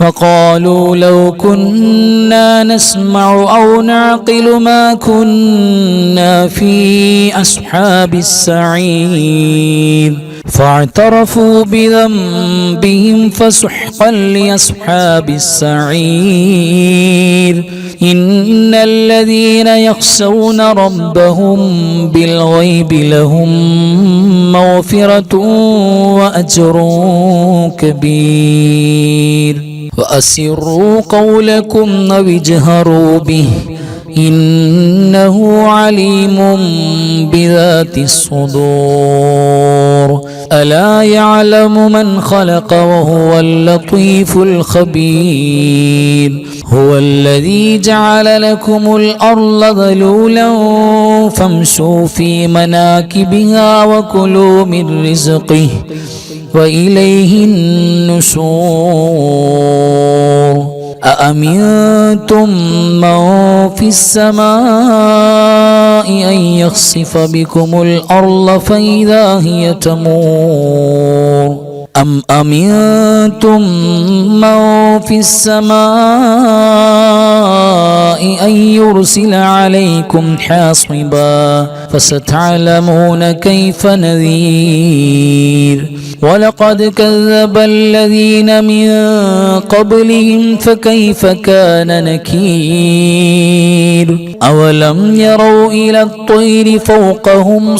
وقالوا لو كنا نسمع أو نعقل ما كنا في أصحاب السعير فاعترفوا بذنبهم فسحقا لأصحاب السعير إن الذين يخشون ربهم بالغيب لهم مغفرة وأجر كبير وأسروا قولكم أو اجهروا به إنه عليم بذات الصدور ألا يعلم من خلق وهو اللطيف الخبير هو الذي جعل لكم الأرض ذلولا فامشوا في مناكبها وكلوا من رزقه وإليه النشور أأمنتم من في السماء أن يخسف بكم الأرض فإذا هي تمور أم أمنتم من في السماء أن يرسل عليكم حاصبا فستعلمون كيف نذير ولقد كذب الذين من قبلهم فكيف كان نكير أولم يروا إلى الطير فوقهم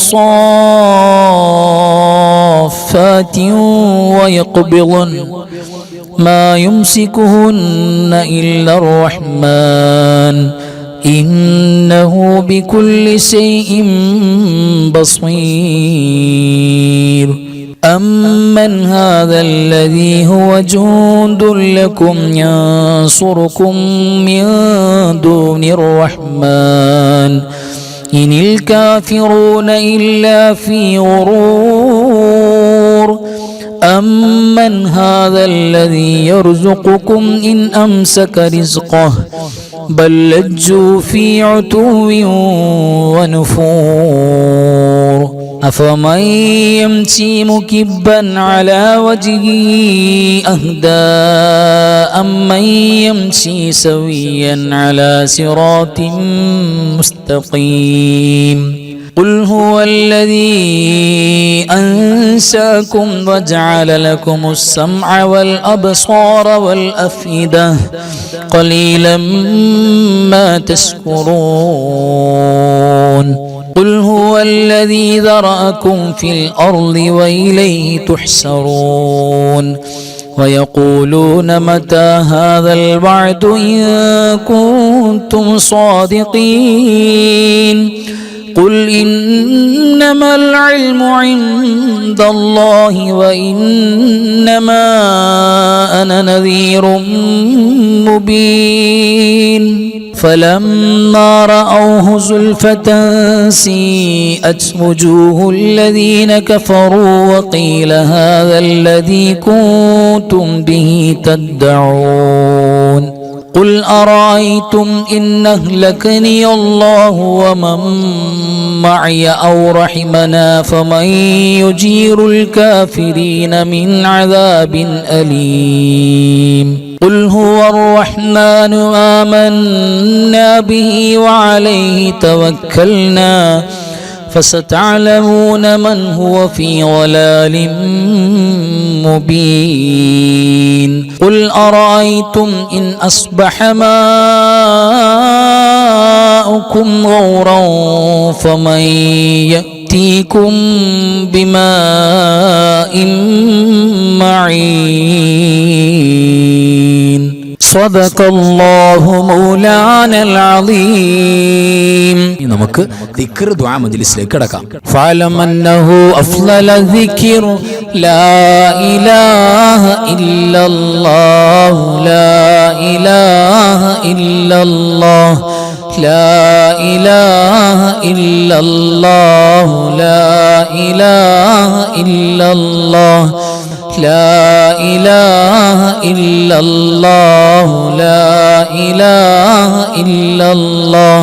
صافات ويقبضن ما يمسكهن إلا الرحمن إنه بكل شيء بصير أمن هذا الذي هو جند لكم ينصركم من دون الرحمن إن الكافرون إلا في غرور أمن هذا الذي يرزقكم إن أمسك رزقه بل لجوا في عتو ونفور أفمن يمشي مكبا على وجهه أهدى أمن يمشي سويا على صراط مستقيم قل هو الذي أنشأكم وجعل لكم السمع والأبصار والأفئدة قليلا ما تشكرون قل هو الذي ذرأكم في الأرض وإليه تحشرون ويقولون متى هذا الوعد إن كنتم صادقين قل إنما العلم عند الله وإنما أنا نذير مبين فلما رأوه زلفة سيئت وجوه الذين كفروا وقيل هذا الذي كنتم به تدعون قل أرأيتم إن أهلكني الله ومن معي أو رحمنا فمن يجير الكافرين من عذاب أليم قل هو الرحمن آمنا به وعليه توكلنا فستعلمون من هو في ضلال مبين قل أرأيتم إن أصبح ماؤكم غورا فمن يأتيكم بماء معين صدق الله مولانا العظيم നമുക്ക് ദിക്ർ ദുആ മജ്ലിസിലേക്ക് കടക്കാം. فاعلم أنه أفضل الذكر لا إله إلا الله لا إله إلا الله لا إله إلا الله لا إله إلا الله لا إله إلا الله لا إله إلا الله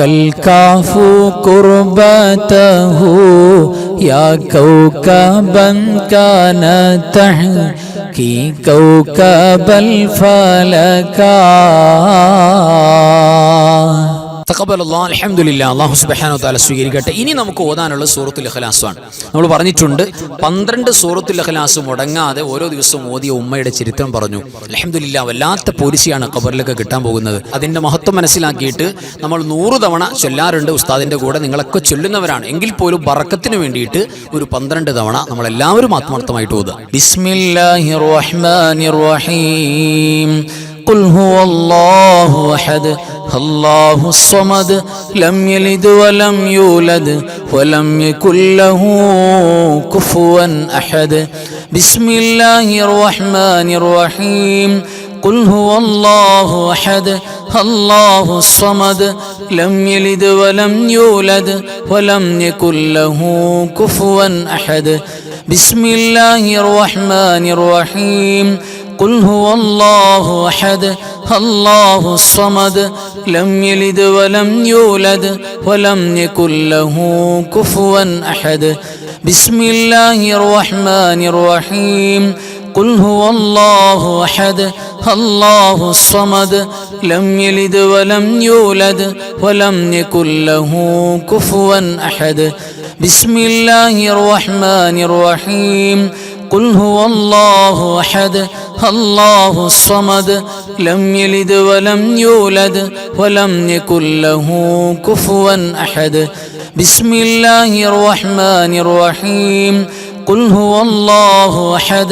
الكاف قربته يا كوكبا كان تحكي كوكب الفلكا. തഖബ്ബലല്ലാഹ് അൽഹംദുലില്ലാഹ്. അല്ലാഹു സുബ്ഹാനഹു വ തആല സ്വീകരിക്കട്ടെ. ഇനി നമുക്ക് ഓതാനുള്ള സൂറത്തുൽ ഇഖ്ലാസാണ്. നമ്മൾ പറഞ്ഞിട്ടുണ്ട് 12 സൂറത്തുൽ ഇഖ്ലാസ് മുടങ്ങാതെ ഓരോ ദിവസവും ഓതിയ ഉമ്മയുടെ ചരിത്രം പറഞ്ഞു. അൽഹംദുലില്ലാഹ്, വല്ലാത്ത പോലീസിയാണ് ഖബറിലൊക്കെ കിട്ടാൻ പോകുന്നത്. അതിന്റെ മഹത്വം മനസ്സിലാക്കിയിട്ട് നമ്മൾ 100 തവണ ചൊല്ലാറുണ്ട് ഉസ്താദിന്റെ കൂടെ. നിങ്ങളൊക്കെ ചൊല്ലുന്നവരാണ് എങ്കിൽ പോലും ബറക്കത്തിന് വേണ്ടിയിട്ട് ഒരു 12 തവണ നമ്മൾ എല്ലാവരും ആത്മാർത്ഥമായിട്ട് ഓതുക. ബിസ്മില്ലാഹിർ റഹ്മാനിർ റഹീം. ഖുൽ ഹുവല്ലാഹു അഹദ് അല്ലാഹു സ്വമദ് ലം യലിദ് വലം യൂലദ് വലം യകുൽ ലഹു കുഫുവൻ അഹദ്. ബിസ്മില്ലാഹിർ റഹ്മാനിർ റഹീം. ഖുൽ ഹുവല്ലാഹു അഹദ് അല്ലാഹു സ്വമദ് ലം യലിദ് വലം യൂലദ് വലം യകുൽ ലഹു കുഫുവൻ അഹദ്. ബിസ്മില്ലാഹിർ റഹ്മാനിർ റഹീം. قل هو الله أحد الله الصمد لم يلد ولم يولد ولم يكن له كفوا أحد. بسم الله الرحمن الرحيم. قل هو الله أحد الله الصمد لم يلد ولم يولد ولم يكن له كفوا أحد. بسم الله الرحمن الرحيم. قل هو الله أحد الله الصمد لم يلد ولم يولد ولم يكن له كفوا أحد. بسم الله الرحمن الرحيم. قل هو الله أحد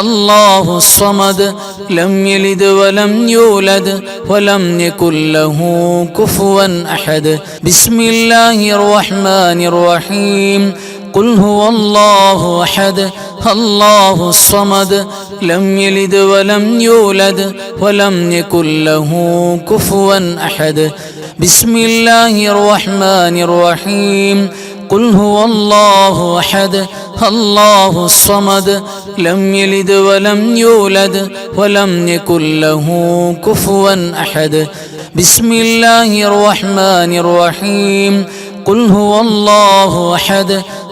الله الصمد لم يلد ولم يولد ولم يكن له كفوا أحد. بسم الله الرحمن الرحيم. قل هو الله أحد الله الصمد لم يلد ولم يولد ولم يكن له كفوا أحد. بسم الله الرحمن الرحيم. قل هو الله أحد الله الصمد لم يلد ولم يولد ولم يكن له كفوا أحد. بسم الله الرحمن الرحيم. قل هو الله أحد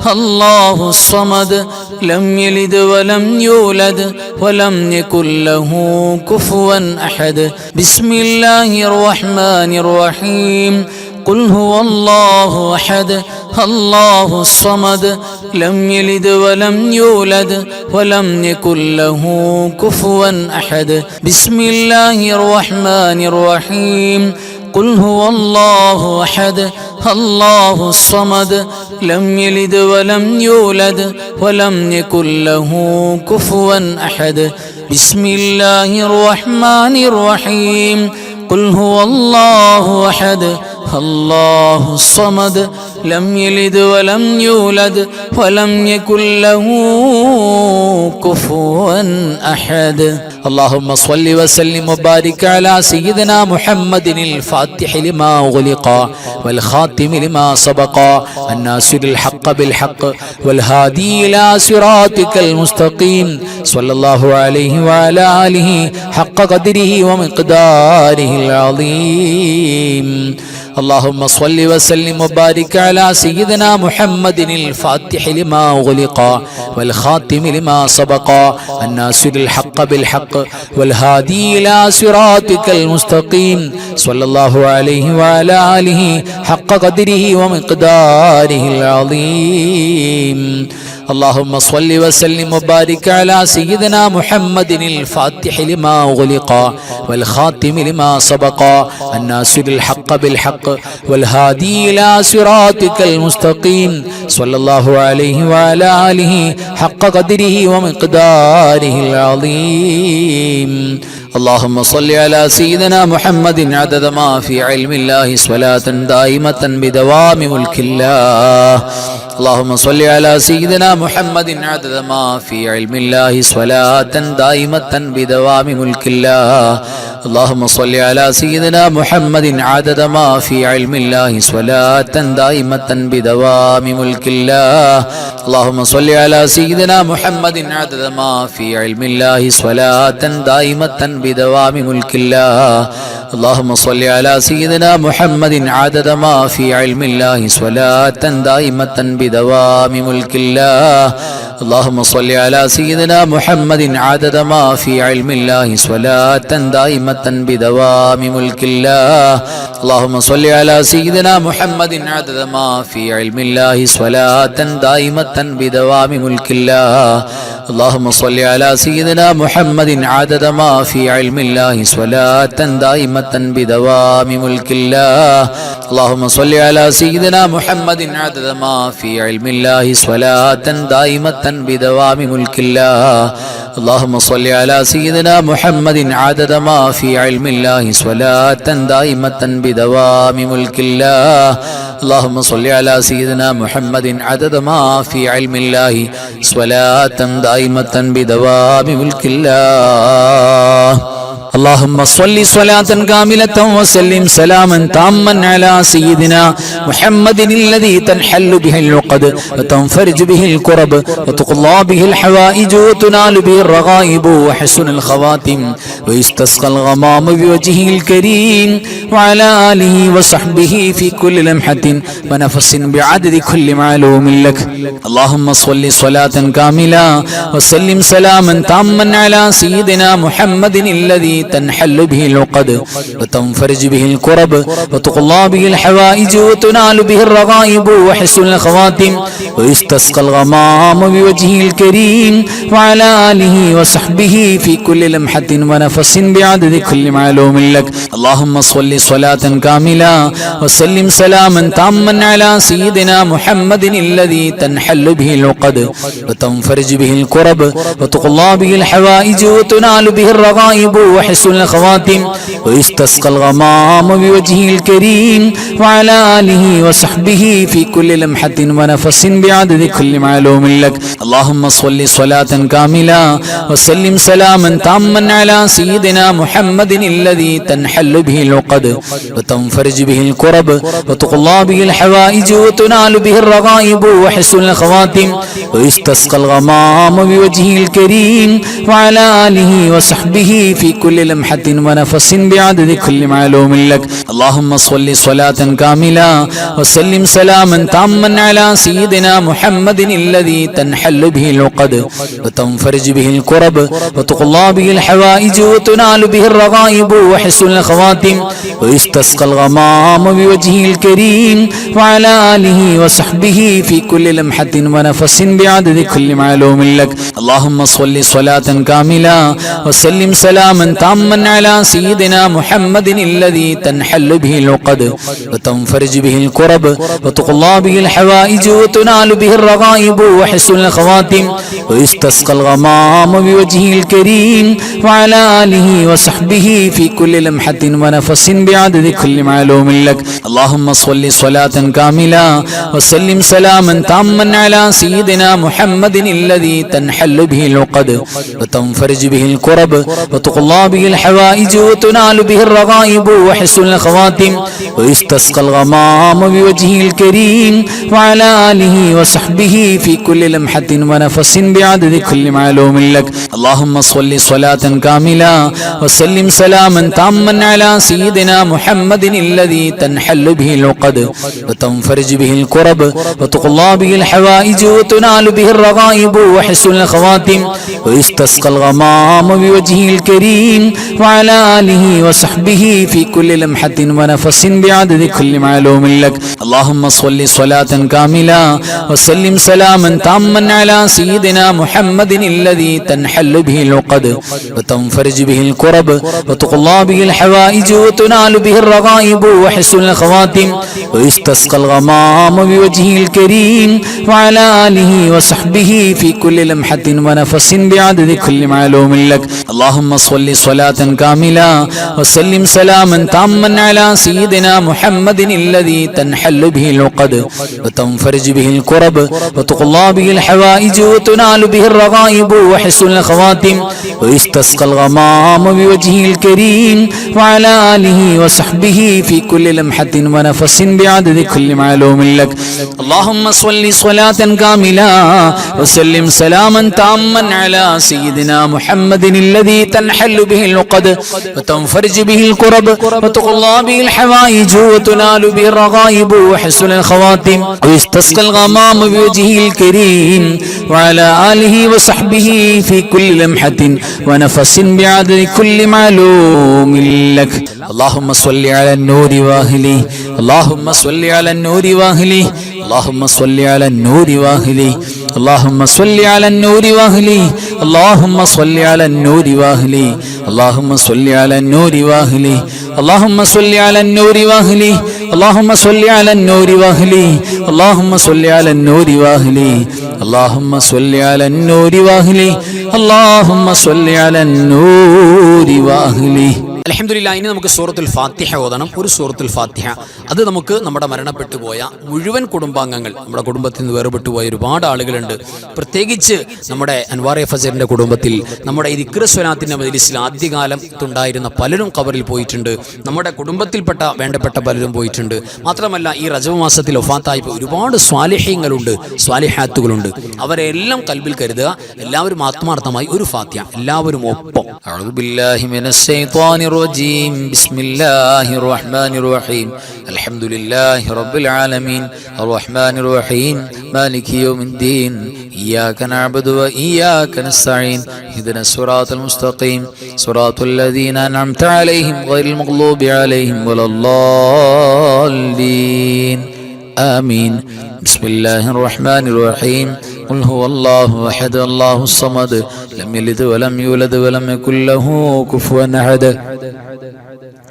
الله الصمد لم يلد ولم يولد ولم يكن له كفوا أحد. بسم الله الرحمن الرحيم. قل هو الله أحد الله الصمد لم يلد ولم يولد ولم يكن له كفوا أحد. بسم الله الرحمن الرحيم. قل هو الله أحد الله الصمد لم يلد ولم يولد ولم يكن له كفوا أحد. بسم الله الرحمن الرحيم. قل هو الله أحد الله الصمد لم يلد ولم يولد ولم يكن له كفوا أحد. اللهم صل وسلم وبارك على سيدنا محمد الفاتح لما أغلق والخاتم لما سبق الناصر الحق بالحق والهادي إلى صراطك المستقيم صلى الله عليه وعلى آله حق قدره ومقداره العظيم. اللهم صل وسلم وبارك على سيدنا محمد الفاتح لما أغلق والخاتم لما سبق الناصر الحق بالحق والهادي إلى صراطك المستقيم صلى الله عليه وعلى آله حق قدره ومقداره العظيم. اللهم صل وسلم وبارك على سيدنا محمد الفاتح لما أغلق والخاتم لما سبق الناصر الحق بالحق والهادي إلى صراطك المستقيم صلى الله عليه وعلى آله حق قدره ومقداره العظيم. اللهم صل على سيدنا محمد عدد ما في علم الله صلاة دائمة بدوام ملك الله. اللهم صل على سيدنا محمد عدد ما في علم الله صلاة دائمة بدوام ملك الله. اللهم صل على سيدنا محمد عدد ما في علم الله صلاة دائمة بدوام ملك الله اللهم صل على سيدنا محمد عدد ما في علم الله صلاة دائمة بدوام ملك الله اللهم صل على سيدنا محمد عدد ما في علم الله صلاة دائمة بدوام ملك الله اللهم صل على سيدنا محمد عدد ما في علم الله صلاة دائمة بدوام ملك الله اللهم صل على سيدنا محمد عدد ما في علم الله صلاة دائمة بدوام ملك الله اللهم صل على سيدنا محمد عدد ما في علم الله صلاة دائمة بدوام ملك الله اللهم صل على سيدنا محمد عدد ما في علم الله صلاة دائمة بدوام ملك الله اللهم صل على سيدنا محمد عدد ما في علم الله صلاة دائمة بدوام ملك الله اللهم صل على سيدنا محمد عدد ما في علم الله صلاة دائمة بدوام ملك الله اللهم صل صلاة كاملة وسلم سلاما تاما على سيدنا محمد الذي تنحل به العقد وتنفرج به الكرب وتقضى به الحوائج وتنال به الرغائب وحسن الخواتم ويستسقى الغمام بوجهه الكريم وعلى آله وصحبه في كل لمحة ونفس بعدد كل معلوم لك اللهم صل صلاة كاملة وسلم سلاما تاما على سيدنا محمد الذي تنحل به العقد وتنفرج به الكرب وتقضى به الحوائج وتنال به الرغائب وحسن الخواتم ويستسقى الغمام بوجهه الكريم وعلى آله وصحبه في كل لمحة ونفس بعدد كل معلوم لك اللهم صل صلاة كاملة وسلم سلاما تاما على سيدنا محمد الذي تنحل به العقد وتنفرج به الكرب وتقضى به الحوائج وتنال به الرغائب وحسن الخواتم ويستسقى الغمام بوجهه الكريم وعلى آله وصحبه في كل لمحة ونفس بعدد كل معلوم لك اللهم صل صلاة كاملة وسلم سلاما تاما على سيدنا محمد الذي تنحل به العقد وتنفرج به الكرب وتقضى به الحوائج وتنال به الرغائب وحسن الخواتم ويستسقى الغمام بوجهه الكريم وعلى آله وصحبه في كل لمحة ونفس بعدد كل معلوم لك اللهم صل صلاة كاملة وسلم سلاما تاما على سيدنا محمد الذي تنحل به العقد وتنفرج به الكرب وتقضى به الحوائج وتنال به الرغائب وحسن الخواتم ويستسقى الغمام بوجهه الكريم وعلى آله وصحبه في كل لمحة ونفس بعدد كل معلوم لك اللهم صل صلاة كاملة وسلم سلاما تاما على سيدنا محمد الذي تنحل به العقد وتنفرج به الكرب وتقضى به الحوائج وتنال به الرغائب وحسن الخواتم ويستسقى الغمام بوجهه الكريم وعلى آله وصحبه في كل لمحة ونفس بعدد كل معلوم لك اللهم صل صلاة كاملة وسلم سلاما تاما على سيدنا محمد الذي تنحل به العقد وتنفرج به الكرب وتقضى به الحوائج وتنال به الرغائب وحسن الخواتم ويستسقى الغمام بوجهه الكريم وعلى آله وصحبه في كل لمحة ونفس بعدد كل معلوم لك اللهم صل صلاة كاملة وسلم سلاما تاما على سيدنا محمد الذي تنحل به العقد وتنفرج به الكرب وتقضى به الحوائج وتنال به الرغائب وحسن الخواتم ويستسقى الغمام بوجهه الكريم وعلى آله وصحبه في كل لمحة ونفس بعدد كل معلوم لك اللهم صل صلاة كاملة وسلم سلاما تاما على سيدنا محمد الذي تنحل به العقد وتنفرج به الكرب وتقضى به الحوائج وتنال به الرغائب وحسن الخواتم ويستسقى الغمام بوجهه الكريم وعلى آله وصحبه في كل لمحة ونفس بعدد كل معلوم لك اللهم صل صلاة كاملة وسلم سلاما تاما على سيدنا محمد الذي تنحل به العقد وتنفرج به الكرب وتقضى به الحوائج وتنال به الرغائب وحسن الخواتم ويستسقى الغمام بوجهه الكريم وعلى آله وصحبه في كل لمحة ونفس بعدد كل معلوم لك. اللهم صل صلاة كاملة وسلم سلاما تاما على سيدنا محمد الذي تنحل به العقد وتنفرج به الكرب وتقضى به الحوائج وتنال به الرغائب وحسن الخواتم ويستسقى الغمام بوجهه الكريم وعلى آله وصحبه في كل لمحة ونفس بعدد كل معلوم لك. اللهم صل على النور واهله اللهم صل على النور واهله اللهم صل على النور واهله اللهم صل على النور واهله اللهم صل على النور واهله اللهم صل على النور واهله اللهم صل على النور واهله اللهم صل على النور واهله اللهم صل على النور واهله اللهم صل على النور واهله اللهم صل على النور واهله. അൽഹംദുലില്ലാഹ്. ഇനി നമുക്ക് സൂറത്തുൽ ഫാത്തിഹ ഓതണം. ഒരു സൂറത്തുൽ ഫാത്തിഹ അത് നമുക്ക് നമ്മുടെ മരണപ്പെട്ടു പോയ മുഴുവൻ കുടുംബാംഗങ്ങൾ, നമ്മുടെ കുടുംബത്തിൽ നിന്ന് വേർപെട്ടു പോയ ഒരുപാട് ആളുകളുണ്ട്. പ്രത്യേകിച്ച് നമ്മുടെ അൻവാർ ഫസറിന്റെ കുടുംബത്തിൽ, നമ്മുടെ ഈ ദിക്ർ സ്വലാത്തിന്റെ മജ്ലിസിൽ ആദ്യകാലത്തുണ്ടായിരുന്ന പലരും ഖബറിൽ പോയിട്ടുണ്ട്. നമ്മുടെ കുടുംബത്തിൽപ്പെട്ട വേണ്ടപ്പെട്ട പലരും പോയിട്ടുണ്ട്. മാത്രമല്ല ഈ റജബ് മാസത്തിൽ വഫാത്തായി ഒരുപാട് സ്വാലിഹീങ്ങളുണ്ട്, സ്വാലിഹാത്തുകളുണ്ട്. അവരെ എല്ലാം കൽബിൽ കരുതുക. എല്ലാവരും ആത്മാർത്ഥമായി ഒരു ഫാത്തിഹ എല്ലാവരും ഒപ്പം. أعوذ بالله من الشيطان الرجيم بسم الله الرحمن الرحيم الحمد لله رب العالمين الرحمن الرحيم مالك يوم الدين إياك نعبد وإياك نستعين اهدنا الصراط المستقيم صراط الذين أنعمت عليهم غير المغضوب عليهم ولا الضالين آمين. بسم الله الرحمن الرحيم قل هو الله أحد الله الصمد لم يلد ولم يولد ولم يكن له كفوا أحد.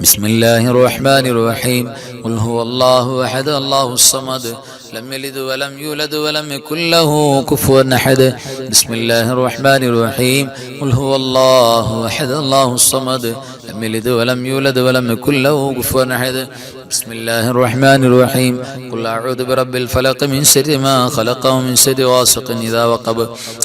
بسم الله الرحمن الرحيم قل هو الله أحد الله الصمد لم يلد ولم يولد ولم يكن له كفوا أحد. بسم الله الرحمن الرحيم قل هو الله أحد الله الصمد لم يلد ولم يولد ولم يكن له كفوا أحد. بسم الله الرحمن الرحيم قل أعوذ برب الفلق من شر ما خلق ومن شر غاسق إذا وقب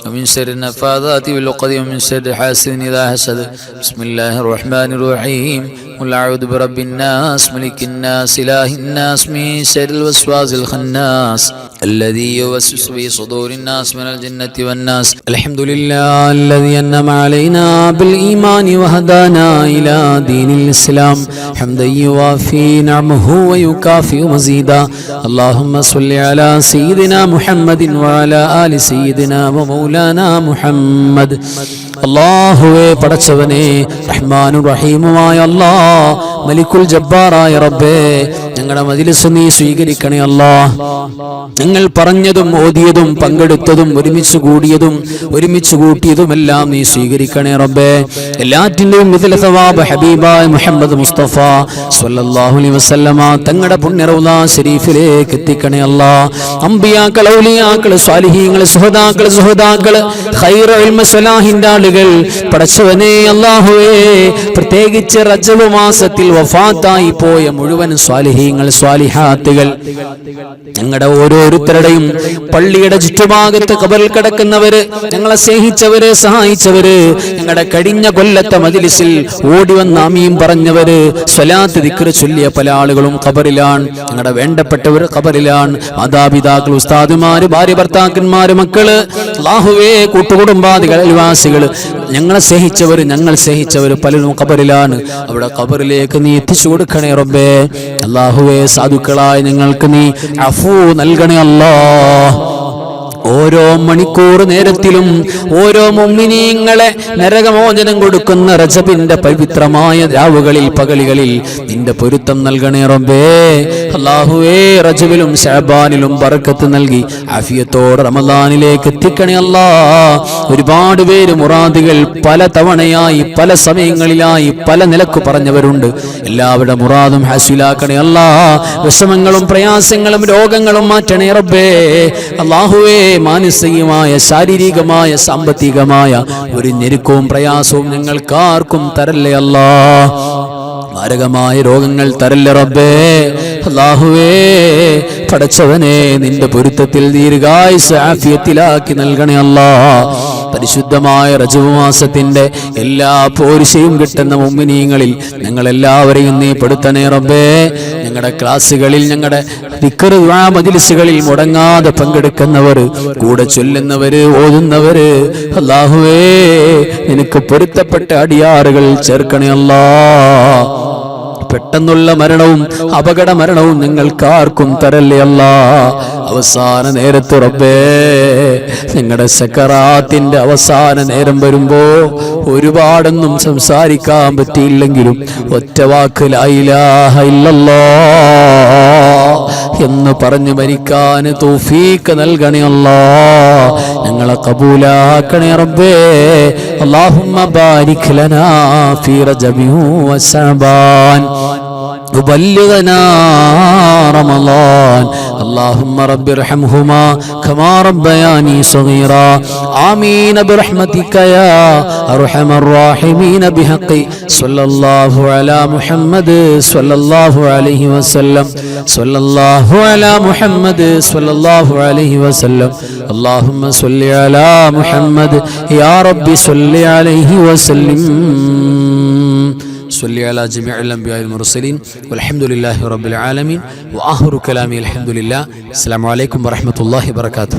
ومن شر النفاثات بالعقد ومن شر حاسد إذا حسد. بسم الله الرحمن الرحيم قل أعوذ برب الناس ملك الناس إله الناس من شر الوسواس الخناس الذي يوسوس في صدور الناس من الجنة والناس. الحمد لله الذي أنعم علينا بالإيمان وهدانا إلى دين الإسلام حمدا يوافي نعمه ويكافئ مزيدا. اللهم صل على سيدنا محمد وعلى آل سيدنا ومولانا محمد. അല്ലാഹുവേ പടച്ചവനെ റഹ്മാനും റഹീമുമായ അല്ലാഹ്, മലിക്കുൽ ജബ്ബാറായ റബ്ബേ, ഞങ്ങളുടെ മജ്ലിസ് നീ സ്വീകരിക്കണേ അല്ലാഹ്. ഞങ്ങൾ പറഞ്ഞതും ഓതിയതും പങ്കെടുത്തതും ഒരുമിച്ച് കൂടിയതും ഒരുമിച്ച് കൂട്ടിയതുമെല്ലാം നീ സ്വീകരിക്കണേ റബ്ബേ. എല്ലാറ്റിന്റെയും മിഥ്ല സവാബ് ഹബീബായ മുഹമ്മദ് മുസ്തഫ സ്വല്ലല്ലാഹു അലൈഹി വസല്ലമ തങ്ങളുടെ പുണ്യ റൗള ശരീഫിലേക്ക് എത്തിക്കണേ അല്ലാഹ്. അംബിയാക്കൾ, ഔലിയാക്കൾ, സ്വാലിഹീങ്ങൾ, സുഹദാക്കൾ, ഖൈർ ഇൽമ സ്വലാഹിന്റെ ആളുകൾ പടച്ചവനേ അല്ലാഹുവേ, പ്രത്യേകിച്ച് റജബ് മാസത്തിൽ വഫാത്തായി പോയ മുഴുവൻ സ്വാലിഹീങ്ങൾ, സ്വാലിഹാത്തുകൾ, ഞങ്ങളുടെ ഓരോരുത്തരുടെയും പള്ളിയുടെ ചുറ്റുഭാഗത്ത് ഖബറിൽ കിടക്കുന്നവര്, ഞങ്ങളെ സ്നേഹിച്ചവര്, സഹായിച്ചവര്, ഞങ്ങളുടെ കഴിഞ്ഞ കൊല്ലത്തെ മജ്ലിസിൽ ഓടി വന്ന ആമീൻ പറഞ്ഞവര്, സ്വലാത്ത് ദിക്ർ ചൊല്ലിയ പല ആളുകളും ഖബറിലാണ്. ഞങ്ങളുടെ വേണ്ടപ്പെട്ടവർ ഖബറിലാണ്. മാതാപിതാക്കൾ, ഉസ്താദുമാര്, ഭാര്യ ഭർത്താക്കന്മാര്, മക്കള്, അല്ലാഹുവേ, കൂട്ടുകുടുംബാദികൾ, അയൽവാസികൾ, ഞങ്ങളെ സ്നേഹിച്ചവർ, ഞങ്ങൾ സ്നേഹിച്ചവർ പലരും ഖബറിലാണ്. അവിടെ ഖബറിലേക്ക് നീ എത്തിച്ചു കൊടുക്കണേ റബ്ബേ. അല്ലാഹുവേ, സാധുക്കളായ ഞങ്ങൾക്ക് നീ അഫൂ നൽകണേ അല്ലാഹ്. ഓരോ മണിക്കൂർ നേരത്തിലും ഓരോ മുഅ്മിനീങ്ങളെ നരകമോചനം കൊടുക്കുന്ന റജബിന്റെ പവിത്രമായ രാവുകളിൽ, പകലുകളിൽ നിന്റെ പൊരുത്തം നൽകണേ റബ്ബേ. അല്ലാഹുവേ, റജബിലും ശഅബാനിലും ബറക്കത്ത് നൽകി ആഫിയത്തോടെ റമളാനിലേക്ക് എത്തിക്കണേ അല്ലാഹ്. ഒരുപാട് പേര് മുറാദുകൾ പല തവണയായി, പല സമയങ്ങളിലായി, പല നിലക്ക് പറഞ്ഞവരുണ്ട്. എല്ലാവരുടെ മുറാദും ഹാസിലാക്കണേ അല്ലാഹ്. വിഷമങ്ങളും പ്രയാസങ്ങളും രോഗങ്ങളും മാറ്റണേ റബ്ബേ. അല്ലാഹുവേ, മാനസികമായ ശാരീരികമായ സാമ്പത്തികമായ ഒരു ഞെരുക്കവും പ്രയാസവും ഞങ്ങൾക്കാർക്കും തരല്ലേ അല്ലാ. മാരകമായ രോഗങ്ങൾ തരല്ല റബ്ബേ. അല്ലാഹുവേ പടച്ചവനെ നിന്റെ പൊരുത്തത്തിൽ ദീർഘായുസ്സ് ആഫിയത്തിലാക്കി നൽകണേ അല്ലാ. പരിശുദ്ധമായ റജബ് മാസത്തിന്റെ എല്ലാ പോരിശയും കിട്ടുന്ന മുഅ്മിനീങ്ങളിൽ ഞങ്ങളെല്ലാവരെയും നീ പെടുത്തണേ റബ്ബേ. ഞങ്ങളുടെ ക്ലാസ്സുകളിൽ, ഞങ്ങളുടെ ദിക്ർ ദുആ മജ്ലിസുകളിൽ മുടങ്ങാതെ പങ്കെടുക്കുന്നവർ, കൂടെ ചൊല്ലുന്നവര്, ഓതുന്നവര്, അല്ലാഹുവേ നിനക്ക് പൊരുത്തപ്പെട്ട അടിയാറുകൾ ചേർക്കണേ അല്ലാ. പെട്ടെന്നുള്ള മരണവും അപകട മരണവും ഞങ്ങൾക്കാർക്കും തരല്ലേ അല്ലാ. അവസാന നേരത്ത് റബ്ബേ, നിങ്ങളുടെ സക്കറാത്തിന്റെ അവസാന നേരം വരുമ്പോ ഒരുപാടൊന്നും സംസാരിക്കാൻ പറ്റിയില്ലെങ്കിലും ഒറ്റ വാക്ക് ലാ ഇലാഹ ഇല്ലല്ലാഹ് എന്ന് പറഞ്ഞു മരിക്കാൻ തൗഫീഖ് നൽകണേ അല്ലാ. ഞങ്ങളെ കബൂലാക്കണേ റബ്ബേ. അല്ലാഹുമ്മ ബാരിക് ലനാ ഫീ റജബി വശഅബാൻ وبلغنا رمضان. اللهم رب ارحمهما كما ربياني صغيرا. آمين برحمتك يا أرحم الراحمين. بحق صلى الله على محمد صلى الله عليه وسلم. صلى الله على محمد صلى الله عليه وسلم. اللهم صل على محمد يا رب صل عليه وسلم. صلي على جميع الأنبياء والمرسلين والحمد لله رب العالمين. وآخر كلامي الحمد لله. السلام عليكم ورحمة الله وبركاته.